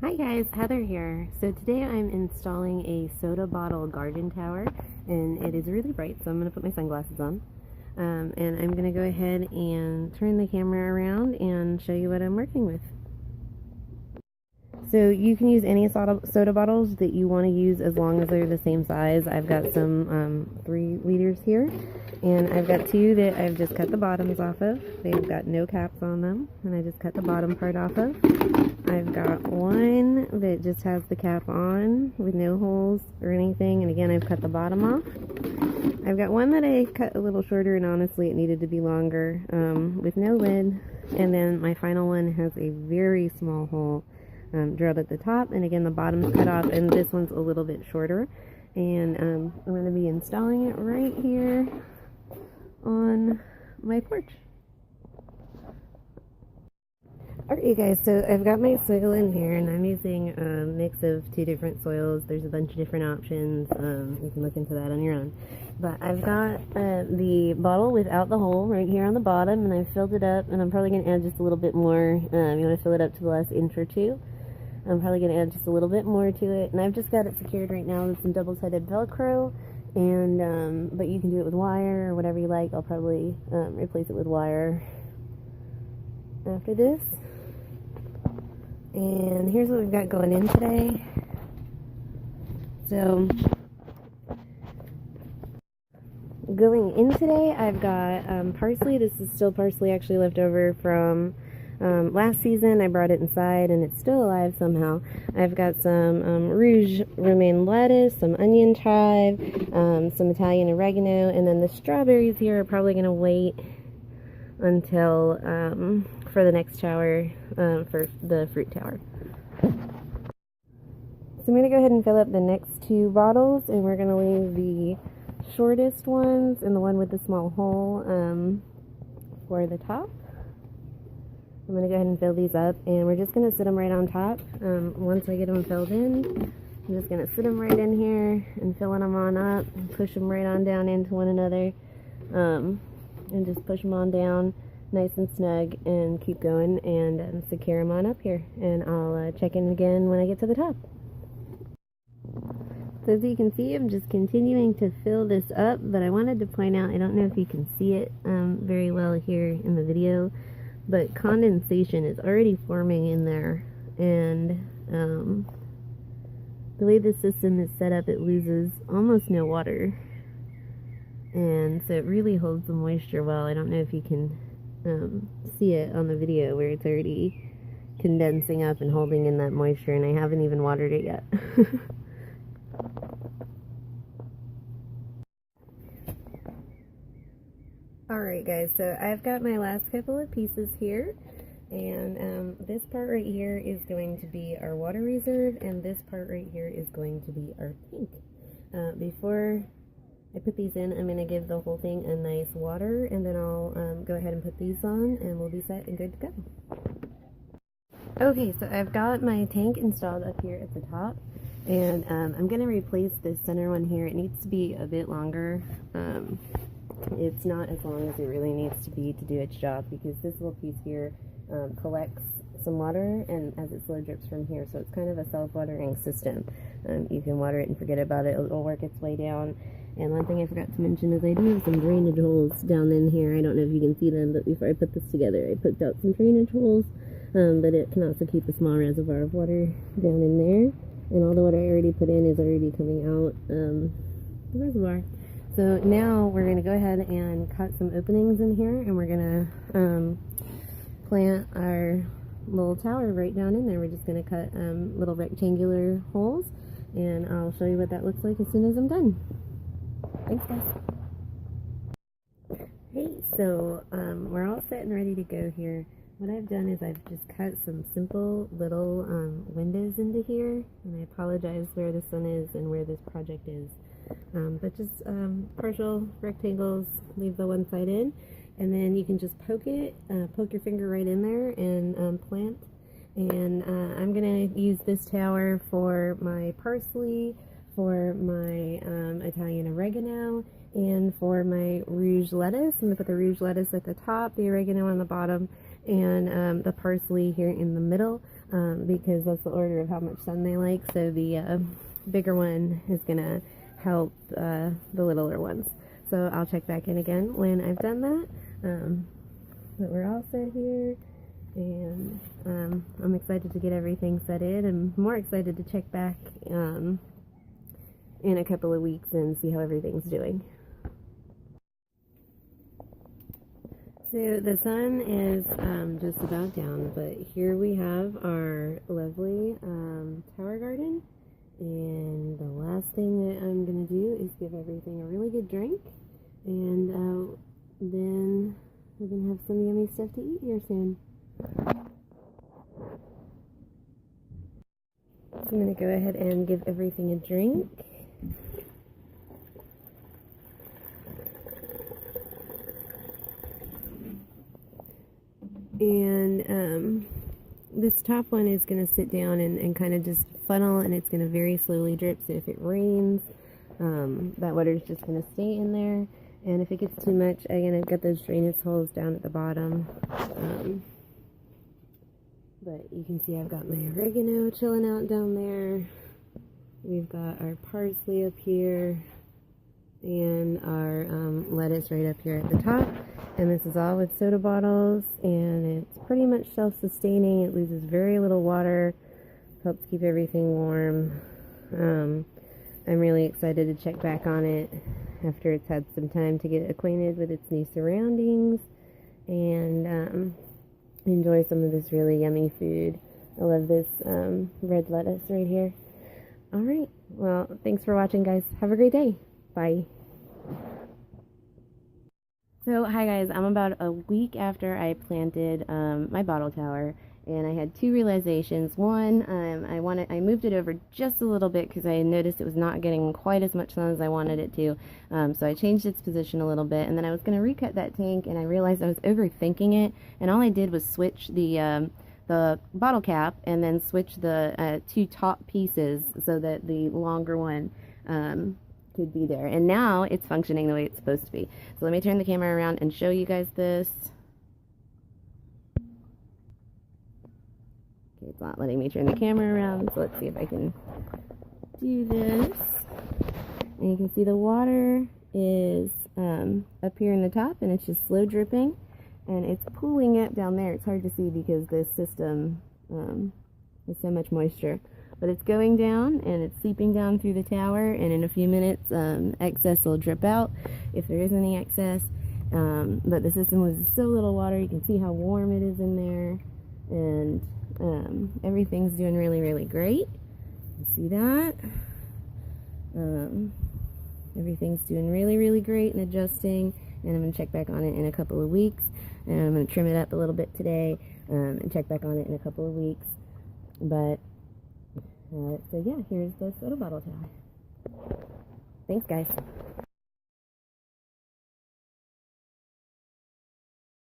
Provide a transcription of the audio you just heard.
Hi guys, Heather here. So today I'm installing a soda bottle garden tower, and it is really bright, so I'm going to put my sunglasses on. And I'm going to go ahead and turn the camera around and show you what I'm working with. So you can use any soda bottles that you want to use as long as they're the same size. I've got some 3 liters here, and I've got 2 that I've just cut the bottoms off of. They've got no caps on them, and I just cut the bottom part off of. I've got one that just has the cap on with no holes or anything, and again I've cut the bottom off. I've got one that I cut a little shorter, and honestly it needed to be longer, with no lid. And then my final one has a very small hole drilled at the top, and again the bottom's cut off, and this one's a little bit shorter. And I'm going to be installing it right here on my porch. Alright you guys, so I've got my soil in here, and I'm using a mix of 2 different soils. There's a bunch of different options. You can look into that on your own. But I've got the bottle without the hole right here on the bottom, and I've filled it up, and I'm probably going to add just a little bit more. You want to fill it up to the last inch or 2. I'm probably going to add just a little bit more to it, and I've just got it secured right now with some double-sided Velcro, and but you can do it with wire or whatever you like. I'll probably replace it with wire after this. And here's what we've got going in today. So going in today, I've got parsley. This is still parsley actually left over from last season. I brought it inside and it's still alive somehow. I've got some rouge romaine lettuce, some onion chive, some Italian oregano, and then the strawberries here are probably going to wait until for the next tower, for the fruit tower. So I'm going to go ahead and fill up the next 2 bottles, and we're going to leave the shortest ones and the one with the small hole for the top. I'm going to go ahead and fill these up, and we're just going to sit them right on top. Once I get them filled in, I'm just going to sit them right in here and filling them on up and push them right on down into one another, and just push them on down nice and snug and keep going and secure them on up here. And I'll check in again when I get to the top. So as you can see, I'm just continuing to fill this up, but I wanted to point out, I don't know if you can see it very well here in the video, but condensation is already forming in there, and the way the system is set up, it loses almost no water, and so it really holds the moisture well. I don't know if you can see it on the video where it's already condensing up and holding in that moisture, and I haven't even watered it yet. Alright guys, so I've got my last couple of pieces here, and this part right here is going to be our water reserve, and this part right here is going to be our tank. Before I put these in, I'm going to give the whole thing a nice water, and then I'll go ahead and put these on, and we'll be set and good to go. Okay, so I've got my tank installed up here at the top, and I'm going to replace this center one here. It needs to be a bit longer. It's not as long as it really needs to be to do its job, because this little piece here collects some water, and as it slow drips from here, so it's kind of a self-watering system. You can water it and forget about it. It'll work its way down. And one thing I forgot to mention is I do have some drainage holes down in here. I don't know if you can see them, but before I put this together, I put out some drainage holes, but it can also keep a small reservoir of water down in there. And all the water I already put in is already coming out the reservoir. So now we're going to go ahead and cut some openings in here, and we're going to plant our little tower right down in there. We're just going to cut little rectangular holes, and I'll show you what that looks like as soon as I'm done. Thanks guys. Hey, so we're all set and ready to go here. What I've done is I've just cut some simple little windows into here, and I apologize where the sun is and where this project is. But just partial rectangles, leave the one side in, and then you can just poke your finger right in there and plant. And I'm going to use this tower for my parsley, for my Italian oregano, and for my rouge lettuce. I'm going to put the rouge lettuce at the top, the oregano on the bottom, and the parsley here in the middle. because that's the order of how much sun they like. So the bigger one is gonna help the littler ones. So I'll check back in again when I've done that. But we're all set here, and I'm excited to get everything set in. I'm more excited to check back in a couple of weeks and see how everything's doing. So the sun is just about down, but here we have our lovely tower garden, and the last thing that I'm going to do is give everything a really good drink, and then we're going to have some yummy stuff to eat here soon. So I'm going to go ahead and give everything a drink. And this top one is going to sit down and kind of just funnel, and it's going to very slowly drip. So if it rains, that water is just going to stay in there. And if it gets too much, again, I've got those drainage holes down at the bottom. But you can see I've got my oregano chilling out down there. We've got our parsley up here, and our lettuce right up here at the top. And this is all with soda bottles, and it's pretty much self-sustaining. It loses very little water, helps keep everything warm. I'm really excited to check back on it after it's had some time to get acquainted with its new surroundings, and enjoy some of this really yummy food. I love this red lettuce right here. Alright, well, thanks for watching, guys. Have a great day. Bye. So, hi guys, I'm about a week after I planted my bottle tower, and I had two realizations. One, I moved it over just a little bit because I noticed it was not getting quite as much sun as I wanted it to, so I changed its position a little bit, and then I was going to recut that tank, and I realized I was overthinking it, and all I did was switch the bottle cap and then switch the two top pieces so that the longer one could be there, and now it's functioning the way it's supposed to be. So let me turn the camera around and show you guys this. Okay, it's not letting me turn the camera around, so let's see if I can do this. And you can see the water is up here in the top, and it's just slow dripping, and it's pooling it down there. It's hard to see because this system has so much moisture. But it's going down, and it's seeping down through the tower, and in a few minutes excess will drip out if there is any excess. But the system loses so little water. You can see how warm it is in there, and everything's doing really, really great. You can see that. Everything's doing really, really great and adjusting, and I'm going to check back on it in a couple of weeks, and I'm going to trim it up a little bit today and check back on it in a couple of weeks. But so yeah, here's the soda bottle tower. Thanks, guys.